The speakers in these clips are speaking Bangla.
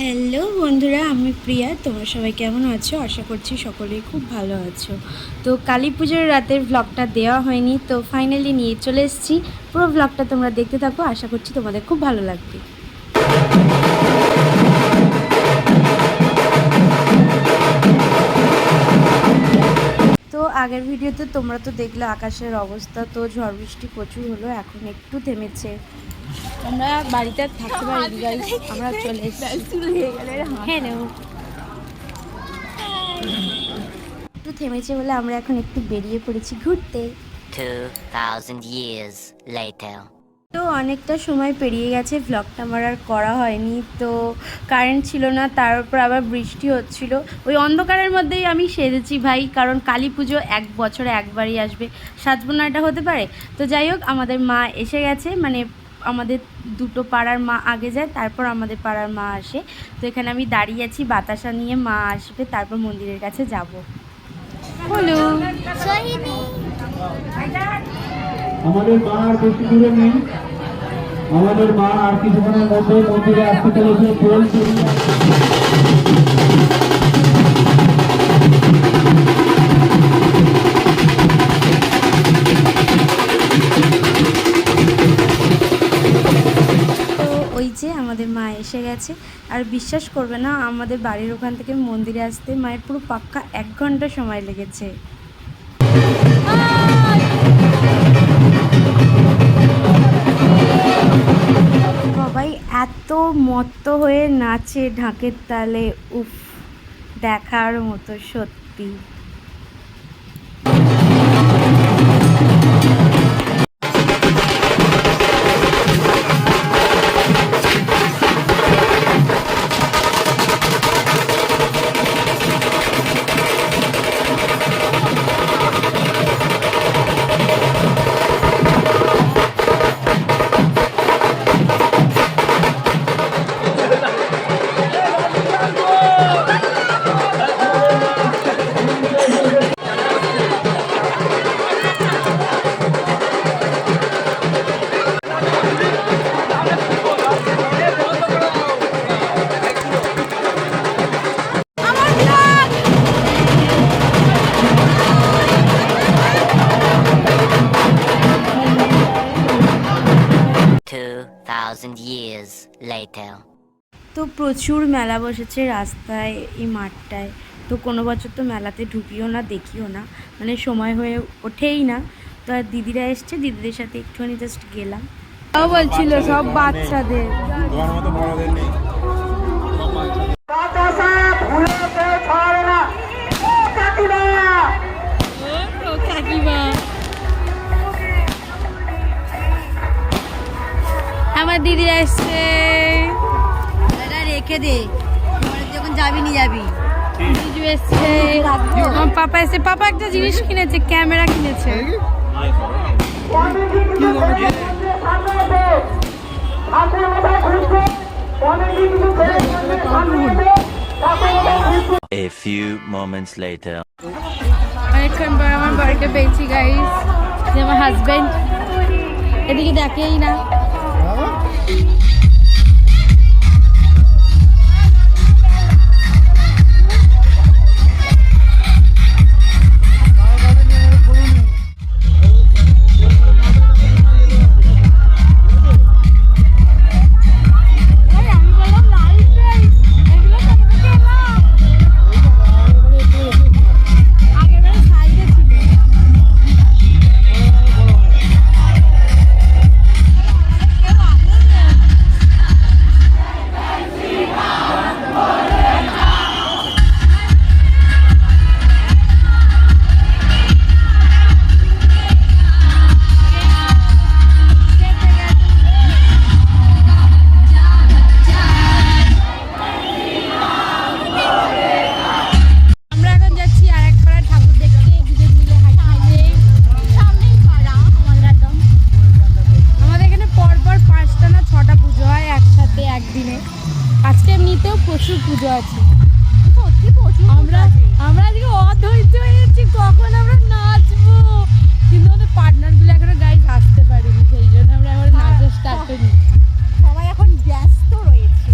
হ্যালো বন্ধুরা, আমি প্রিয়া। তোমরা সবাই কেমন আছো? আশা করছি সকলেই খুব ভালো আছো। তো কালী পুজোর রাতের ব্লগটা দেওয়া হয়নি, তো ফাইনালি নিয়ে চলে এসেছি। পুরো ব্লগটা তোমরা দেখতে থাকো, আশা করছি তোমাদের খুব ভালো লাগবে। তো আগের ভিডিওতে তোমরা তো দেখলে আকাশের অবস্থা, তো ঝড় বৃষ্টি প্রচুর হলো, এখন একটু থেমেছে। আমরা বাড়িতে থাকতে পারি, আমরা চলে এসেছি। হ্যালো, একটু থেমেছে বলে আমরা এখন একটু বেরিয়ে পড়েছি ঘুরতে। 2000 years later. তো অনেকটা সময় পেরিয়ে গেছে, ভ্লগটা আমার আর করা হয়নি। তো কারেন্ট ছিল না, তার উপর আবার বৃষ্টি হচ্ছিল। ওই অন্ধকারের মধ্যেই আমি সেজেছি ভাই, কারণ কালী পুজো এক বছরে একবারই আসবে, সাজবো না এটা হতে পারে? তো যাই হোক, আমাদের মা এসে গেছে, মানে আমাদের দুটো পাড়ার মা আগে যায়, তারপর আমাদের পাড়ার মা আসে। তো এখানে আমি দাঁড়িয়ে আছি, বাতাসা নিয়ে মা আসবে, তারপর মন্দিরের কাছে যাব। বলো আমাদের মা আর বেশি দূরে নেই, আমাদের মা আর কিছুক্ষণের মধ্যে মন্দিরে আসতে চলেছে। দোল চড়িয়ে ওই যে আমাদের মা এসে গেছে। আর বিশ্বাস করবে না, আমাদের বাড়ির ওখান থেকে মন্দিরে আসতে মায়ের পুরো পাক্কা 1 ঘন্টা সময় লেগেছে। সবাই এত মত্ত হয়ে নাচে ঢাকের তালে, উফ, দেখার মতো সত্যি। Years later. তো প্রচুর মেলা বসেছে রাস্তায়, এই মাঠটায়। তো কোনো বছর তো মেলাতে ঢুকিও না, দেখিও না, মানে সময় হয়ে ওঠেই না। তো আর দিদিরা এসছে, দিদিদের সাথে একটুখানি জাস্ট গেলাম। তাও বলছিল সব বাচ্চাদের, তোমার মতো বড়দের নেই। আমার দিদিরা এসছে। রেখে দে, যখন যাবি নি যাবি। দিদি এসছে, আমার পাপা এসছে। পাপা একটা জিনিস কিনেছে, ক্যামেরা কিনেছে। A few moments later. অনেকক্ষণ পর আমার বাড়িতে পেয়েছি গাইস, যে আমার হাজবেন্ড। এদিকে দেখেই না। প্রচুর পুজো আছে, আমরা আজকে অধৈর্য হয়েছি কখন আমরা নাচবো, কিন্তু আমাদের পার্টনারগুলো এখনো গাইজ আসতে পারেনি, সেই জন্য আমরা এখন নাচা স্টার্ট করি। সবাই এখন ব্যস্ত রয়েছে।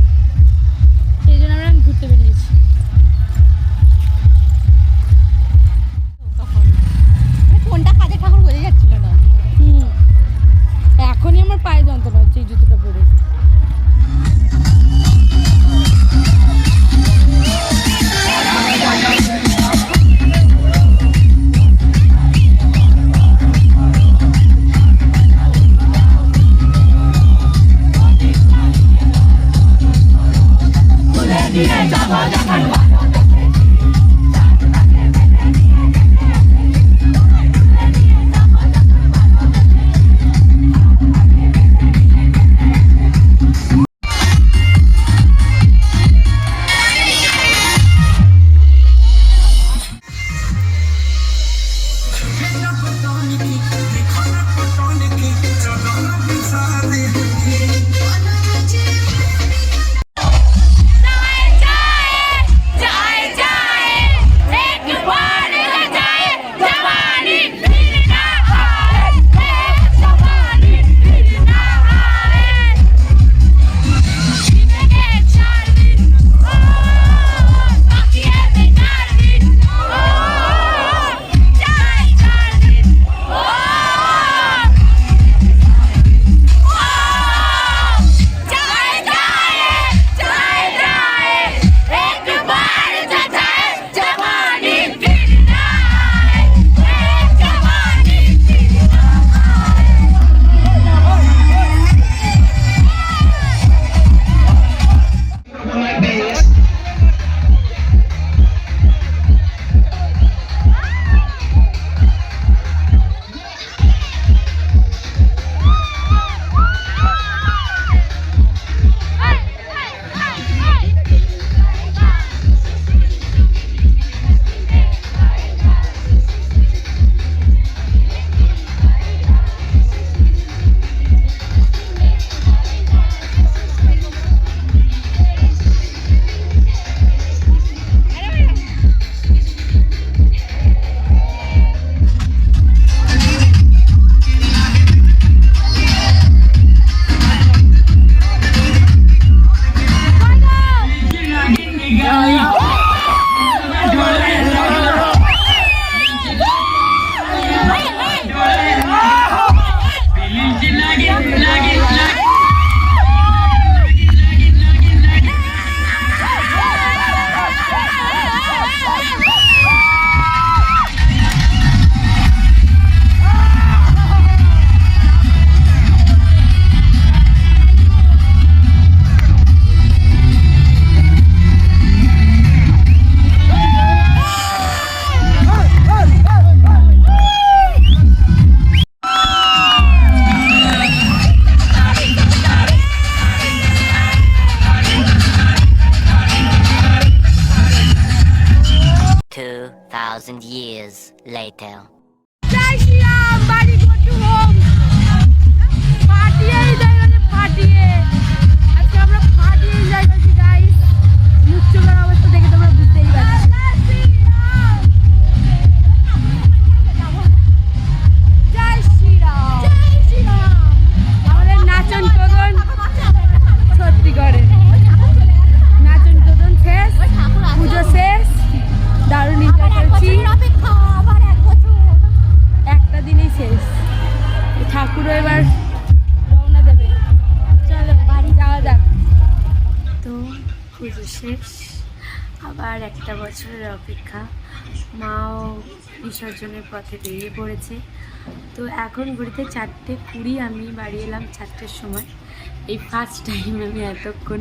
2,000 years later. জয় শ্রীরাম, বাড়ি গো টু হোম। ফাটিয়ে এই জায়গাটা ফাটিয়ে, আজকে আমরা ফাটিয়ে এনজয় করছি গাইস। মুখ চোখের অবস্থা দেখে তোমরা বুঝতেই পারছো। জয় শ্রীরাম, জয় শ্রীরাম। আমাদের নাচন টোদন সত্যি করে নাচন টোদন শেষ, পুজো শেষ, দারুণ এনজয় করছি। একটা দিনই শেষ, ঠাকুরও এবার রওনা দেবে। চলো বাড়ি যাওয়া যাক। তো পুজো শেষ, আবার একটা বছরের অপেক্ষা। মাও বিসর্জনের পথে বেরিয়ে পড়েছে। তো এখন ঘুরিতে 4:20, আমি বাড়ি এলাম 4টের সময়। এই ফার্স্ট টাইম আমি এতক্ষণ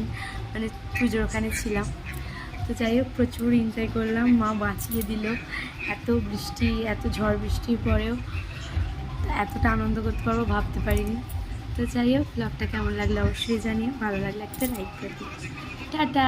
মানে পুজোর ওখানে ছিলাম। তো যাই হোক, প্রচুর এনজয় করলাম, মা বাঁচিয়ে দিল। এত বৃষ্টি, এত ঝড় বৃষ্টির পরেও এতটা আনন্দ করতে পারবো ভাবতে পারিনি। তো যাই হোক, ব্লগটা কেমন লাগলো অবশ্যই জানিও, ভালো লাগলে একটা লাইক করে দিও। টাটা।